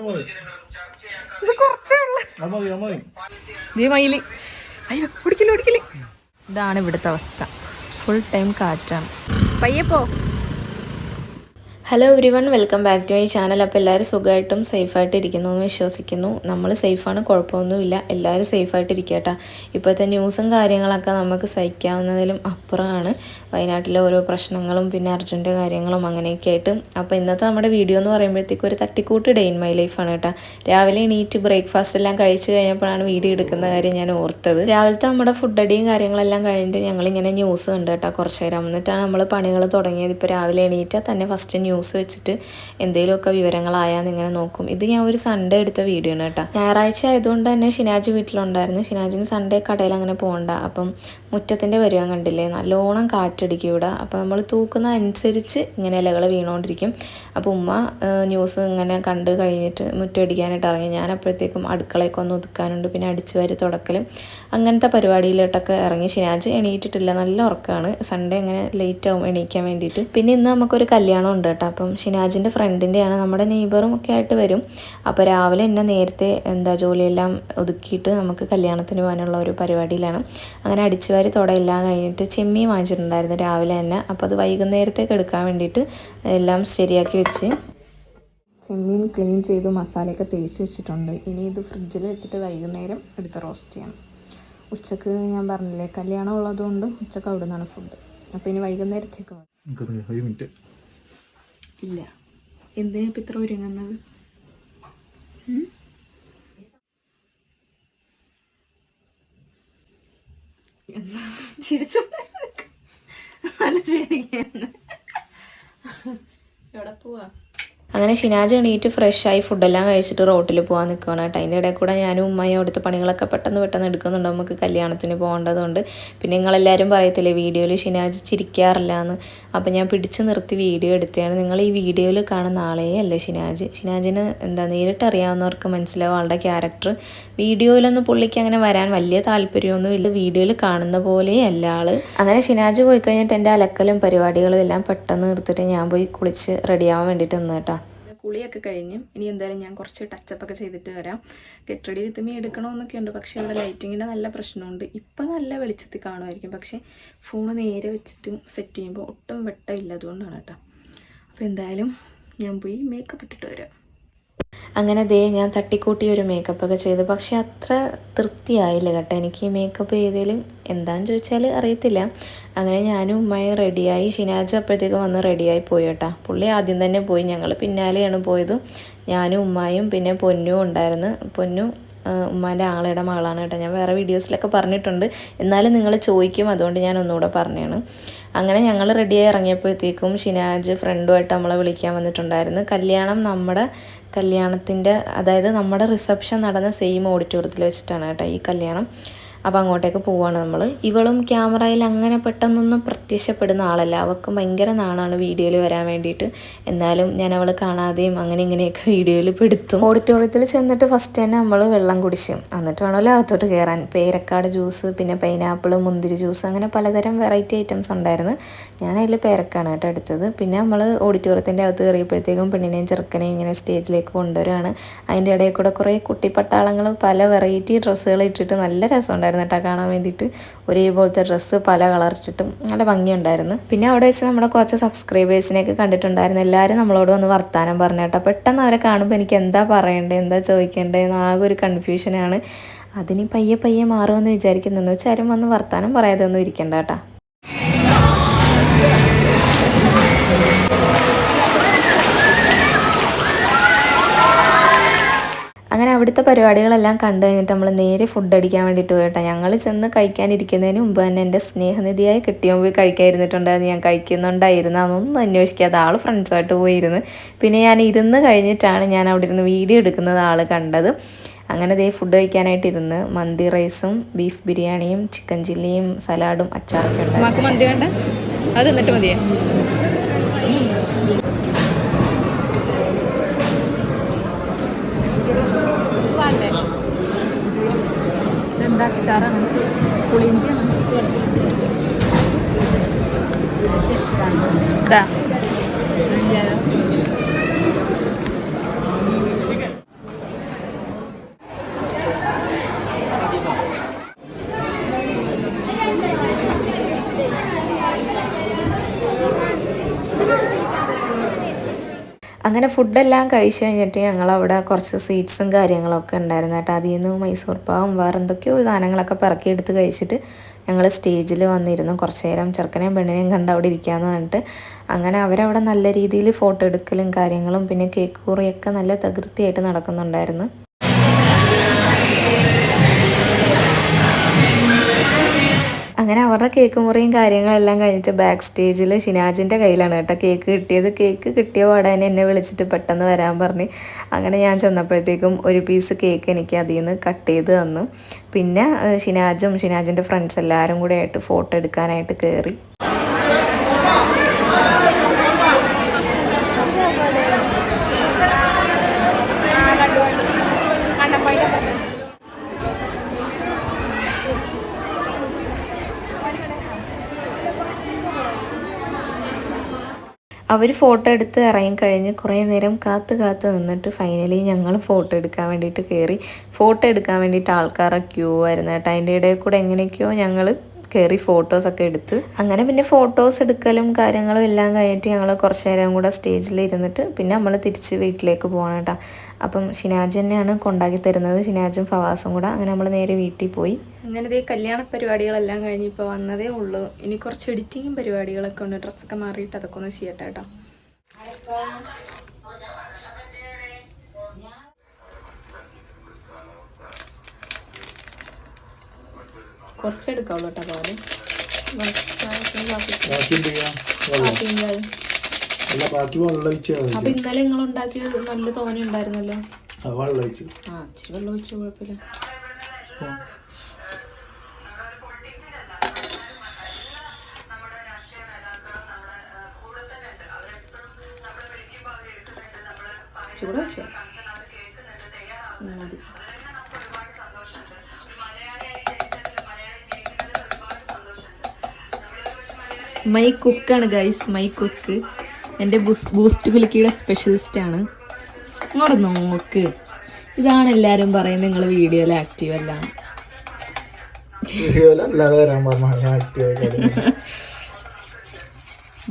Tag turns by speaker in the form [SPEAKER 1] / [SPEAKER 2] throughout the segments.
[SPEAKER 1] ഇത് കുറച്ചേ മയില്. അയ്യോ ഓടിക്കില്ല ഓടിക്കില്ല. ഇതാണ് ഇവിടുത്തെ അവസ്ഥ, ഫുൾ ടൈം കാറ്റാണ്. പയ്യപ്പോ.
[SPEAKER 2] Hello everyone, welcome back to my channel. അപ്പോൾ എല്ലാവരും സുഖമായിട്ടും സേഫായിട്ട് ഇരിക്കുന്നു എന്ന് വിശ്വസിക്കുന്നു. നമ്മൾ സേഫാണ്, കുഴപ്പമൊന്നുമില്ല. എല്ലാവരും സേഫായിട്ട് ഇരിക്കട്ടെ. ഇപ്പോഴത്തെ ന്യൂസും കാര്യങ്ങളൊക്കെ നമുക്ക് സഹിക്കാവുന്നതിലും അപ്പുറമാണ്. വയനാട്ടിലെ ഓരോ പ്രശ്നങ്ങളും പിന്നെ അർജുൻ്റെ കാര്യങ്ങളും അങ്ങനെയൊക്കെ ആയിട്ട്. അപ്പോൾ ഇന്നത്തെ നമ്മുടെ വീഡിയോ എന്ന് പറയുമ്പോഴത്തേക്കും ഒരു തട്ടിക്കൂട്ട് ഡേ ഇൻ മൈ ലൈഫാണ് കേട്ടോ. രാവിലെ എണീറ്റ് ബ്രേക്ക്ഫാസ്റ്റ് എല്ലാം കഴിച്ച് കഴിഞ്ഞപ്പോഴാണ് വീഡിയോ എടുക്കുന്ന കാര്യം ഞാൻ ഓർത്തത്. രാവിലത്തെ നമ്മുടെ ഫുഡ് അടിയും കാര്യങ്ങളെല്ലാം കഴിഞ്ഞിട്ട് ഞങ്ങളിങ്ങനെ ന്യൂസ് കണ്ടു കേട്ടോ കുറച്ച് നേരം. എന്നിട്ടാണ് നമ്മൾ പണികൾ തുടങ്ങിയത്. ഇപ്പോൾ രാവിലെ എണീറ്റാൽ തന്നെ ഫസ്റ്റ് ന്യൂസ് വെച്ചിട്ട് എന്തെങ്കിലുമൊക്കെ വിവരങ്ങളായാന്ന് ഇങ്ങനെ നോക്കും. ഇത് ഞാൻ ഒരു സൺഡേ എടുത്ത വീഡിയോ ആണ് കേട്ടോ. ഞായറാഴ്ച ആയതുകൊണ്ട് തന്നെ ഷിനാജ് വീട്ടിലുണ്ടായിരുന്നു. ഷിനാജിന് സൺഡേ കടയിൽ അങ്ങനെ പോകണ്ട. അപ്പം മുറ്റത്തിൻ്റെ വരുവാൻ കണ്ടില്ലേ, നല്ലോണം കാറ്റടിക്കും ഇവിടെ. അപ്പോൾ നമ്മൾ തൂക്കുന്ന അനുസരിച്ച് ഇങ്ങനെ ഇലകൾ വീണുകൊണ്ടിരിക്കും. അപ്പോൾ ഉമ്മ ന്യൂസ് ഇങ്ങനെ കണ്ട് കഴിഞ്ഞിട്ട് മുറ്റടിക്കാനായിട്ട് ഇറങ്ങി. ഞാൻ അപ്പോഴത്തേക്കും അടുക്കളയൊക്കെ ഒന്ന് ഒതുക്കാനുണ്ട്, പിന്നെ അടിച്ചു വാരി തുടക്കലും അങ്ങനത്തെ പരിപാടിയിലോട്ടൊക്കെ ഇറങ്ങി. ഷിനാജ് എണീറ്റിട്ടില്ല, നല്ല ഉറക്കമാണ്. സൺഡേ ഇങ്ങനെ ലേറ്റ് ആവും എണീക്കാൻ വേണ്ടിയിട്ട്. പിന്നെ ഇന്ന് നമുക്കൊരു കല്യാണം ഉണ്ട് കേട്ടോ. അപ്പം ഷിനാജിൻ്റെ ഫ്രണ്ടിൻ്റെയാണ്, നമ്മുടെ നെയ്ബറും ഒക്കെ ആയിട്ട് വരും. അപ്പോൾ രാവിലെ എന്നെ നേരത്തെ ജോലിയെല്ലാം ഒതുക്കിയിട്ട് നമുക്ക് കല്യാണത്തിന് പോകാനുള്ള ഒരു പരിപാടിയിലാണ്. അങ്ങനെ അടിച്ചു വാരി തുടയെല്ലാം കഴിഞ്ഞിട്ട് ചെമ്മീൻ വാങ്ങിച്ചിട്ടുണ്ടായിരുന്നു രാവിലെ തന്നെ. അപ്പോൾ അത് വൈകുന്നേരത്തേക്ക് എടുക്കാൻ വേണ്ടിയിട്ട് എല്ലാം ശരിയാക്കി വെച്ച് ചെമ്മീൻ ക്ലീൻ ചെയ്ത് മസാലയൊക്കെ തേച്ച് വെച്ചിട്ടുണ്ട്. ഇനി ഇത് ഫ്രിഡ്ജിൽ വെച്ചിട്ട് വൈകുന്നേരം എടുത്ത് റോസ്റ്റ് ചെയ്യണം. ഉച്ചക്ക് ഞാൻ പറഞ്ഞില്ലേ കല്യാണം ഉള്ളതുകൊണ്ട് ഉച്ചക്ക് അവിടെ നിന്നാണ് ഫുഡ്. അപ്പോൾ ഇനി വൈകുന്നേരത്തേക്ക് ഇല്ല. എന്തിനാ ഇപ്പം ഇത്ര ഒരുങ്ങുന്നത്? ചിരിച്ചു നല്ല ശരിയാണ്. എവിടെ പോവാ? അങ്ങനെ ഷിനാജ് എണീറ്റ് ഫ്രഷായി ഫുഡെല്ലാം കഴിച്ചിട്ട് റോട്ടിൽ പോകാൻ നിൽക്കുകയാണ് കേട്ടോ. അതിൻ്റെ ഇടയിൽ കൂടെ ഞാനും ഉമ്മയും അവിടുത്തെ പണികളൊക്കെ പെട്ടെന്ന് എടുക്കുന്നുണ്ട്. നമുക്ക് കല്യാണത്തിന് പോകേണ്ടതുകൊണ്ട്. പിന്നെ നിങ്ങളെല്ലാവരും പറയത്തില്ലേ വീഡിയോയിൽ ഷിനാജ് ചിരിക്കാറില്ല എന്ന്. അപ്പോൾ ഞാൻ പിടിച്ച് നിർത്തി വീഡിയോ എടുത്തതാണ്. നിങ്ങൾ ഈ വീഡിയോയിൽ കാണുന്ന ആളേ അല്ലേ ഷിനാജിന് നേരിട്ട് അറിയാവുന്നവർക്ക് മനസ്സിലാവും ആളുടെ ക്യാരക്ടർ. വീഡിയോയിലൊന്നും പുള്ളിക്ക് അങ്ങനെ വരാൻ വലിയ താല്പര്യമൊന്നും ഇല്ല. വീഡിയോയിൽ കാണുന്ന പോലെയല്ല ആൾ. അങ്ങനെ ഷിനാജ് പോയി കഴിഞ്ഞിട്ട് എൻ്റെ അലക്കലും പരിപാടികളും എല്ലാം പെട്ടെന്ന് എടുത്തിട്ട് ഞാൻ പോയി കുളിച്ച് റെഡിയാവാൻ വേണ്ടിയിട്ട് നിന്ന് കേട്ടോ. കുളിയൊക്കെ കഴിഞ്ഞ് ഇനി എന്തായാലും ഞാൻ കുറച്ച് ടച്ചപ്പൊക്കെ ചെയ്തിട്ട് വരാം. ഗെറ്റ് റെഡി വിത്ത് മീ എടുക്കണമെന്നൊക്കെ ഉണ്ട്. പക്ഷേ ഇവിടെ ലൈറ്റിങ്ങിൻ്റെ നല്ല പ്രശ്നമുണ്ട്. ഇപ്പം നല്ല വെളിച്ചത്തിൽ കാണുമായിരിക്കും, പക്ഷേ ഫോൺ നേരെ വെച്ചിട്ട് സെറ്റ് ചെയ്യുമ്പോൾ ഒട്ടും വെട്ടമില്ല. അതുകൊണ്ടാണ് കേട്ടോ. അപ്പോൾ എന്തായാലും ഞാൻ പോയി മേക്കപ്പ് ഇട്ടിട്ട് വരാം. അങ്ങനെ ഞാൻ തട്ടിക്കൂട്ടി ഒരു മേക്കപ്പൊക്കെ ചെയ്തു. പക്ഷെ അത്ര തൃപ്തിയായില്ല കേട്ടോ എനിക്ക് ഈ മേക്കപ്പ് ചെയ്തതിലും. എന്താണെന്ന് ചോദിച്ചാൽ അറിയത്തില്ല. അങ്ങനെ ഞാനും ഉമ്മയും റെഡിയായി. ഷിനാജ് അപ്പോഴത്തേക്ക് വന്ന് റെഡിയായി പോയി കേട്ടോ. പുള്ളി ആദ്യം തന്നെ പോയി, ഞങ്ങൾ പിന്നാലെയാണ് പോയത്. ഞാനും ഉമ്മയും പിന്നെ പൊന്നും ഉണ്ടായിരുന്നു. പൊന്നു ഉമ്മാൻ്റെ ആങ്ങളുടെ മകളാണ് കേട്ടോ. ഞാൻ വേറെ വീഡിയോസിലൊക്കെ പറഞ്ഞിട്ടുണ്ട്, എന്നാലും നിങ്ങൾ ചോദിക്കും, അതുകൊണ്ട് ഞാൻ ഒന്നുകൂടെ പറഞ്ഞതാണ്. അങ്ങനെ ഞങ്ങൾ റെഡിയായി ഇറങ്ങിയപ്പോഴത്തേക്കും ഷിനാജ് ഫ്രണ്ടുമായിട്ട് നമ്മളെ വിളിക്കാൻ വന്നിട്ടുണ്ടായിരുന്നു. കല്യാണത്തിൻ്റെ അതായത് നമ്മുടെ റിസപ്ഷൻ നടന്ന സെയിം ഓഡിറ്റോറിയത്തിൽ വെച്ചിട്ടാണ് കേട്ടോ ഈ കല്യാണം. അപ്പോൾ അങ്ങോട്ടേക്ക് പോവുകയാണ് നമ്മൾ. ഇവളും ക്യാമറയിൽ അങ്ങനെ പെട്ടെന്നൊന്നും പ്രത്യക്ഷപ്പെടുന്ന ആളല്ല. അവൾക്ക് ഭയങ്കര നാണാണ് വീഡിയോയിൽ വരാൻ വേണ്ടിയിട്ട്. എന്നാലും ഞാൻ അവൾ കാണാതെയും അങ്ങനെ ഇങ്ങനെയൊക്കെ വീഡിയോയിൽ പെടുത്തും. ഓഡിറ്റോറിയത്തിൽ ചെന്നിട്ട് ഫസ്റ്റ് തന്നെ നമ്മൾ വെള്ളം കുടിച്ചു, എന്നിട്ട് വേണമല്ലോ അകത്തോട്ട് കയറാൻ. പേരക്കാട് ജ്യൂസ്, പിന്നെ പൈനാപ്പിൾ, മുന്തിരി ജ്യൂസ്, അങ്ങനെ പലതരം വെറൈറ്റി ഐറ്റംസ് ഉണ്ടായിരുന്നു. ഞാൻ അതിൽ പേരക്കാണ് കേട്ടോ എടുത്തത്. പിന്നെ നമ്മൾ ഓഡിറ്റോറിയത്തിൻ്റെ അകത്ത് കയറിയപ്പോഴത്തേക്കും പെണ്ണിനെയും ചെറുക്കനെയും ഇങ്ങനെ സ്റ്റേജിലേക്ക് കൊണ്ടുവരികയാണ്. അതിൻ്റെ ഇടയിൽ കൂടെ കുറേ കുട്ടിപ്പട്ടാളങ്ങൾ പല വെറൈറ്റി ഡ്രസ്സുകൾ ഇട്ടിട്ട് നല്ല രസമുണ്ടായിരുന്നു കേട്ടോ കാണാൻ വേണ്ടിയിട്ട്. ഒരേപോലത്തെ ഡ്രസ്സ് പല കളർ ഇട്ടിട്ടും നല്ല ഭംഗിയുണ്ടായിരുന്നു. പിന്നെ അവിടെ വെച്ച് നമ്മുടെ കുറച്ച് സബ്സ്ക്രൈബേഴ്സിനെയൊക്കെ കണ്ടിട്ടുണ്ടായിരുന്നു. എല്ലാവരും നമ്മളോട് വന്ന് വർത്താനം പറഞ്ഞു കേട്ടോ. പെട്ടെന്ന് അവരെ കാണുമ്പോൾ എനിക്ക് എന്താ പറയണ്ടേ എന്താ ചോദിക്കേണ്ടേ എന്ന് ആകെ ഒരു കൺഫ്യൂഷനാണ്. അതിന് പയ്യെ മാറുമെന്ന് വിചാരിക്കുന്നു. വെച്ചാൽ ആരും വന്ന് വർത്താനം പറയാതെ ഒന്നും ഇരിക്കണ്ട കേട്ടോ. അങ്ങനെ അവിടുത്തെ പരിപാടികളെല്ലാം കണ്ടു കഴിഞ്ഞിട്ട് നമ്മൾ നേരെ ഫുഡ് അടിക്കാൻ വേണ്ടിയിട്ട് പോയിട്ടോ. ഞങ്ങൾ ചെന്ന് കഴിക്കാനിരിക്കുന്നതിന് മുമ്പ് തന്നെ എൻ്റെ സ്നേഹനിധിയായി കിട്ടിയപ്പോൾ പോയി കഴിക്കാതിരുന്നിട്ടുണ്ടായിരുന്നു. ഞാൻ കഴിക്കുന്നുണ്ടായിരുന്നു അതൊന്നും അന്വേഷിക്കാതെ ആൾ ഫ്രണ്ട്സുമായിട്ട് പോയിരുന്നു. പിന്നെ ഞാൻ ഇരുന്ന് കഴിഞ്ഞിട്ടാണ് ഞാൻ അവിടെ ഇരുന്ന് വീഡിയോ എടുക്കുന്നത് ആൾ കണ്ടത്. അങ്ങനെ ഫുഡ് കഴിക്കാനായിട്ട് ഇരുന്ന് മന്തി റൈസും ബീഫ് ബിരിയാണിയും ചിക്കൻ ചില്ലിയും സലാഡും അച്ചാറൊക്കെ ഉണ്ടായിരുന്നു. മന്തി വേണ്ട, അത് എന്നിട്ട് മതിയേ. അച്ചാറാണ്, പുളിയിഞ്ചിയാണ്. അങ്ങനെ ഫുഡെല്ലാം കഴിച്ച് കഴിഞ്ഞിട്ട് ഞങ്ങളവിടെ കുറച്ച് സ്വീറ്റ്സും കാര്യങ്ങളൊക്കെ ഉണ്ടായിരുന്നു കേട്ടോ. അതിൽ നിന്ന് മൈസൂർ പാവും വേറെ എന്തൊക്കെയോ സാധനങ്ങളൊക്കെ പെറുക്കിയെടുത്ത് കഴിച്ചിട്ട് ഞങ്ങൾ സ്റ്റേജിൽ വന്നിരുന്നു. കുറച്ച് നേരം ചെറുക്കനെയും പെണ്ണിനെയും കണ്ട് അവിടെ ഇരിക്കാമെന്ന് പറഞ്ഞിട്ട് അങ്ങനെ അവരവിടെ നല്ല രീതിയിൽ ഫോട്ടോ എടുക്കലും കാര്യങ്ങളും പിന്നെ കേക്ക് മുറിയൊക്കെ നല്ല തകൃതിയായിട്ട് നടക്കുന്നുണ്ടായിരുന്നു. അങ്ങനെ അവരുടെ കേക്ക് മുറിയും കാര്യങ്ങളെല്ലാം കഴിഞ്ഞിട്ട് ബാക്ക് സ്റ്റേജിൽ ഷിനാജിൻ്റെ കയ്യിലാണ് കേട്ടോ കേക്ക് കിട്ടിയത്. കേക്ക് കിട്ടിയ പാടാൻ എന്നെ വിളിച്ചിട്ട് പെട്ടെന്ന് വരാൻ പറഞ്ഞ് അങ്ങനെ ഞാൻ ചെന്നപ്പോഴത്തേക്കും ഒരു പീസ് കേക്ക് എനിക്ക് അതിൽ നിന്ന് കട്ട് ചെയ്ത് തന്നു. പിന്നെ ഷിനാജിൻ്റെ ഫ്രണ്ട്സ് എല്ലാവരും കൂടെ ആയിട്ട് ഫോട്ടോ എടുക്കാനായിട്ട് കയറി. അവർ ഫോട്ടോ എടുത്ത് ഇറങ്ങിക്കഴിഞ്ഞ് കുറേ നേരം കാത്ത് നിന്നിട്ട് ഫൈനലി ഞങ്ങൾ ഫോട്ടോ എടുക്കാൻ വേണ്ടിയിട്ട് കയറി. ഫോട്ടോ എടുക്കാൻ വേണ്ടിയിട്ട് ആൾക്കാരുടെ ക്യൂ ആയിരുന്നു കേട്ടോ. അതിൻ്റെ ഇടയിൽ കൂടെ എങ്ങനെയൊക്കെയോ ഞങ്ങൾ കയറി ഫോട്ടോസൊക്കെ എടുത്ത് അങ്ങനെ പിന്നെ ഫോട്ടോസ് എടുക്കലും കാര്യങ്ങളും എല്ലാം കഴിഞ്ഞിട്ട് ഞങ്ങൾ കുറച്ച് നേരം കൂടെ സ്റ്റേജിൽ ഇരുന്നിട്ട് പിന്നെ നമ്മൾ തിരിച്ച് വീട്ടിലേക്ക് പോകണം കേട്ടോ. അപ്പം ഷിനാജ് തന്നെയാണ് കൊണ്ടാക്കി തരുന്നത്, ഷിനാജും ഫവാസും കൂടെ. അങ്ങനെ നമ്മൾ നേരെ വീട്ടിൽ പോയി. അങ്ങനെ ഇതേ കല്യാണ പരിപാടികളെല്ലാം കഴിഞ്ഞ് ഇപ്പോൾ വന്നതേ ഉള്ളൂ. ഇനി കുറച്ച് എഡിറ്റിങ്ങും പരിപാടികളൊക്കെ ഉണ്ട്. ഡ്രസ്സൊക്കെ മാറിയിട്ട് അതൊക്കെ ഒന്ന് ചെയ്യട്ടെ കേട്ടോ. കുറച്ചെടുക്കാവുള്ളൂ കേട്ടോ പാല്. അപ്പൊ ഇന്നലെ നിങ്ങൾ ഉണ്ടാക്കിയത് നല്ല തോന ഉണ്ടായിരുന്നല്ലോ. ഇച്ചിരി വെള്ളം ഒഴിച്ചു, കുഴപ്പമില്ല. ചൂട് വെച്ചോ മതി. മൈ കുക്കാണ് ഗൈസ്, മൈ കുക്ക്. എൻ്റെ ബൂസ്റ്റ് കുലുക്കിയുടെ സ്പെഷ്യലിസ്റ്റ് ആണ്. ഇങ്ങോട്ട് നോക്ക്, ഇതാണ് എല്ലാരും പറയുന്നത് നിങ്ങൾ വീഡിയോയിൽ ആക്റ്റീവ് അല്ല.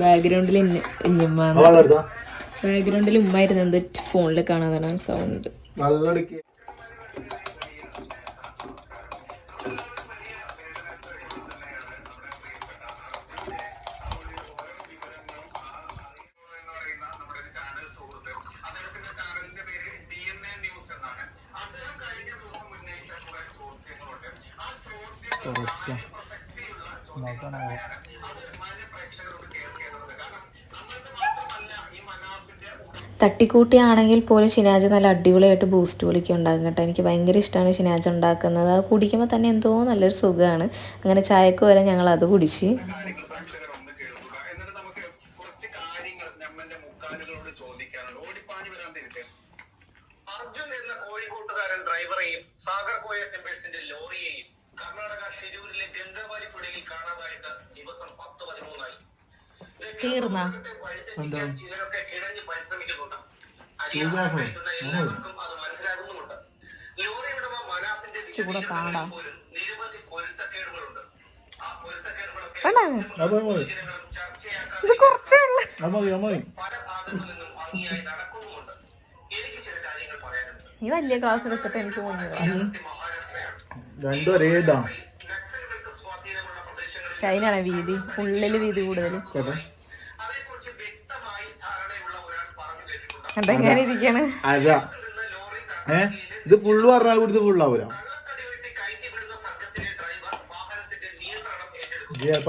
[SPEAKER 2] ബാക്ക്ഗ്രൗണ്ടിൽ ബാക്ക്ഗ്രൗണ്ടിൽ ഉമ്മായിരുന്നു എന്തോ ഫോണിൽ കാണാതാണ് സൗണ്ട്. തട്ടിക്കൂട്ടിയാണെങ്കിൽ പോലും ഷിനാജ് നല്ല അടിപൊളിയായിട്ട് ബൂസ്റ്റ് കുലുക്കി ഉണ്ടാക്കും കേട്ടോ. എനിക്ക് ഭയങ്കര ഇഷ്ടമാണ് ഷിനാജ് ഉണ്ടാക്കുന്നത്. അത് കുടിക്കുമ്പോൾ തന്നെ എന്തോ നല്ലൊരു സുഖമാണ്. അങ്ങനെ ചായക്ക് വരെ ഞങ്ങൾ അത് കുടിച്ച്. തീർന്ന ചൂടെ പാടാ ഇത് കുറച്ചേ ഉള്ളു. നീ വലിയ ക്ലാസ് എടുത്തിട്ട് എനിക്ക് അതിനാണ് വീതി, ഉള്ളില് വീതി കൂടുതൽ. അതെങ്ങനെ ഇരിക്കാണ്?
[SPEAKER 3] ഇത് ഫുള്ള് പറഞ്ഞാൽ കൂടി ഇത് ഫുള്ളാവൂല.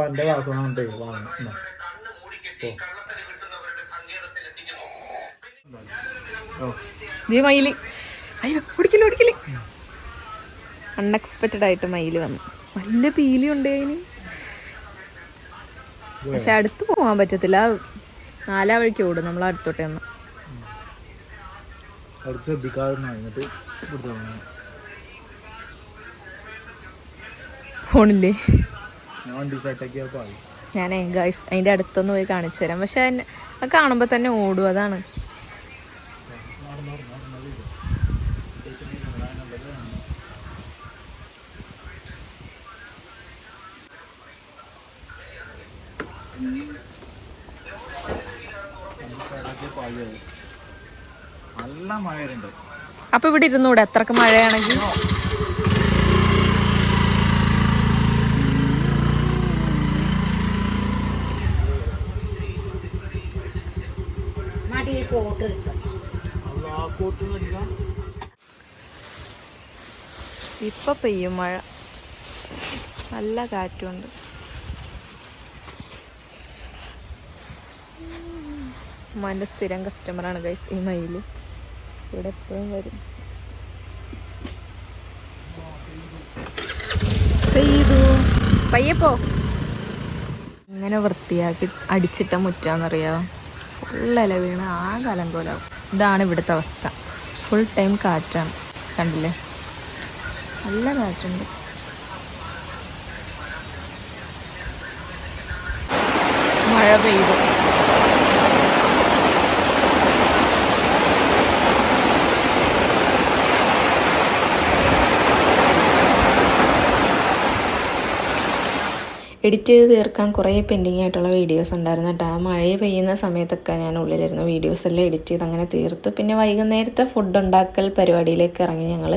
[SPEAKER 3] എന്റെ ക്ലാസ്
[SPEAKER 1] മയില് കുടിക്കല് അൺഎക്സ്പെക്റ്റഡ് ആയിട്ട് മയില് വന്നു. നല്ല പീലി ഉണ്ട് അതിന്. പക്ഷെ അടുത്ത് പോകാൻ പറ്റത്തില്ല, 4 വഴിക്ക് ഓടും നമ്മൾ അടുത്തോട്ടെ ഒന്ന്. ഫോണില്ലേ ഞാനേ ഗൈസ് അതിന്റെ അടുത്തൊന്ന് പോയി കാണിച്ചു തരാം. പക്ഷെ അത് കാണുമ്പോ തന്നെ ഓടും, അതാണ്.
[SPEAKER 3] നല്ല മഴ വരുന്നുണ്ട്.
[SPEAKER 1] അപ്പൊ ഇവിടെ ഇരുന്നൂടെ എത്രക്ക് മഴയാണെങ്കിൽ? ഇപ്പൊ പെയ്യും മഴ, നല്ല കാറ്റുണ്ട്. ഉമ്മാൻ്റെ സ്ഥിരം കസ്റ്റമറാണ് ഗൈസ് ഈ മയില്, ഇവിടെ എപ്പോഴും വരും. പെയ്തു, പയ്യപ്പോ. ഇങ്ങനെ വൃത്തിയാക്കി അടിച്ചിട്ട മുറ്റാന്നറിയാം, ഫുൾ ഇല വീണ് ആകെ അലങ്കോലാവും. ഇതാണ് ഇവിടുത്തെ അവസ്ഥ, ഫുൾ ടൈം കാറ്റാണ്, കണ്ടില്ലേ, നല്ല കാറ്റുണ്ട്. മഴ പെയ്തു.
[SPEAKER 2] എഡിറ്റ് ചെയ്ത് തീർക്കാൻ കുറേ പെൻഡിങ് ആയിട്ടുള്ള വീഡിയോസ് ഉണ്ടായിരുന്നു കേട്ടോ. ആ മഴ പെയ്യുന്ന സമയത്തൊക്കെ ഞാൻ ഉള്ളിലിരുന്ന വീഡിയോസ് എല്ലാം എഡിറ്റ് ചെയ്ത് അങ്ങനെ തീർത്ത്. പിന്നെ വൈകുന്നേരത്തെ ഫുഡ് ഉണ്ടാക്കൽ പരിപാടിയിലേക്ക് ഇറങ്ങി ഞങ്ങൾ.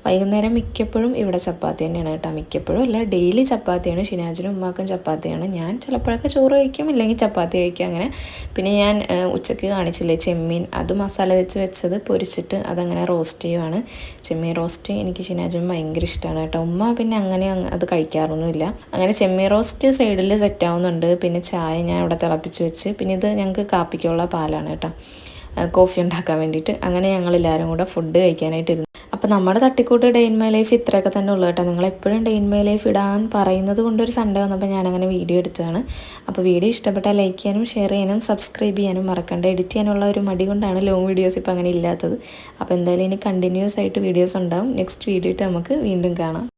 [SPEAKER 2] വൈകുന്നേരം മിക്കപ്പോഴും ഇവിടെ ചപ്പാത്തി തന്നെയാണ് കേട്ടോ. മിക്കപ്പോഴും അല്ല, ഡെയിലി ചപ്പാത്തിയാണ്. ഷിനാജിനും ഉമ്മാക്കും ചപ്പാത്തിയാണ്. ഞാൻ ചിലപ്പോഴൊക്കെ ചോറ് കഴിക്കും, ഇല്ലെങ്കിൽ ചപ്പാത്തി കഴിക്കും അങ്ങനെ. പിന്നെ ഞാൻ ഉച്ചയ്ക്ക് കാണിച്ചില്ലേ ചെമ്മീൻ, അത് മസാല വെച്ചത് പൊരിച്ചിട്ട് അതങ്ങനെ റോസ്റ്റ് ചെയ്യുവാണ്. ചെമ്മീൻ റോസ്റ്റ് എനിക്ക് ഷിനാജിനും ഭയങ്കര ഇഷ്ടമാണ് കേട്ടോ. ഉമ്മ പിന്നെ അങ്ങനെ അത് കഴിക്കാറൊന്നുമില്ല. അങ്ങനെ ചെമ്മീൻ റോസ്റ്റ് സൈഡിൽ സെറ്റ് ആവുന്നുണ്ട്. പിന്നെ ചായ ഞാൻ ഇവിടെ തിളപ്പിച്ച് വെച്ച്, പിന്നെ ഇത് ഞങ്ങൾക്ക് കാപ്പിക്കുള്ള പാലാണ് കേട്ടോ, കോഫി ഉണ്ടാക്കാൻ വേണ്ടിയിട്ട്. അങ്ങനെ ഞങ്ങളെല്ലാവരും കൂടെ ഫുഡ് കഴിക്കാനായിട്ടിരുന്നു. അപ്പോൾ നമ്മുടെ തട്ടിക്കൂട്ട് ഡേ ഇൻ മൈ ലൈഫ് ഇത്രയൊക്കെ തന്നെ ഉള്ളൂ കേട്ടോ. നിങ്ങളെപ്പോഴും ഡേ ഇൻ മൈ ലൈഫ് ഇടാൻ പറയുന്നത് കൊണ്ടൊരു സൺഡേ വന്നപ്പോൾ ഞാനങ്ങനെ വീഡിയോ എടുത്തതാണ്. അപ്പോൾ വീഡിയോ ഇഷ്ടപ്പെട്ടാൽ ലൈക്ക് ചെയ്യാനും ഷെയർ ചെയ്യാനും സബ്സ്ക്രൈബ് ചെയ്യാനും മറക്കണ്ട. എഡിറ്റ് ചെയ്യാനുള്ള ഒരു മടി കൊണ്ടാണ് ലോങ് വീഡിയോസ് ഇപ്പോൾ അങ്ങനെ ഇല്ലാത്തത്. അപ്പോൾ എന്തായാലും ഇനി കണ്ടിന്യൂസ് ആയിട്ട് വീഡിയോസ് ഉണ്ടാവും. നെക്സ്റ്റ് വീഡിയോ ആയിട്ട് നമുക്ക് വീണ്ടും കാണാം.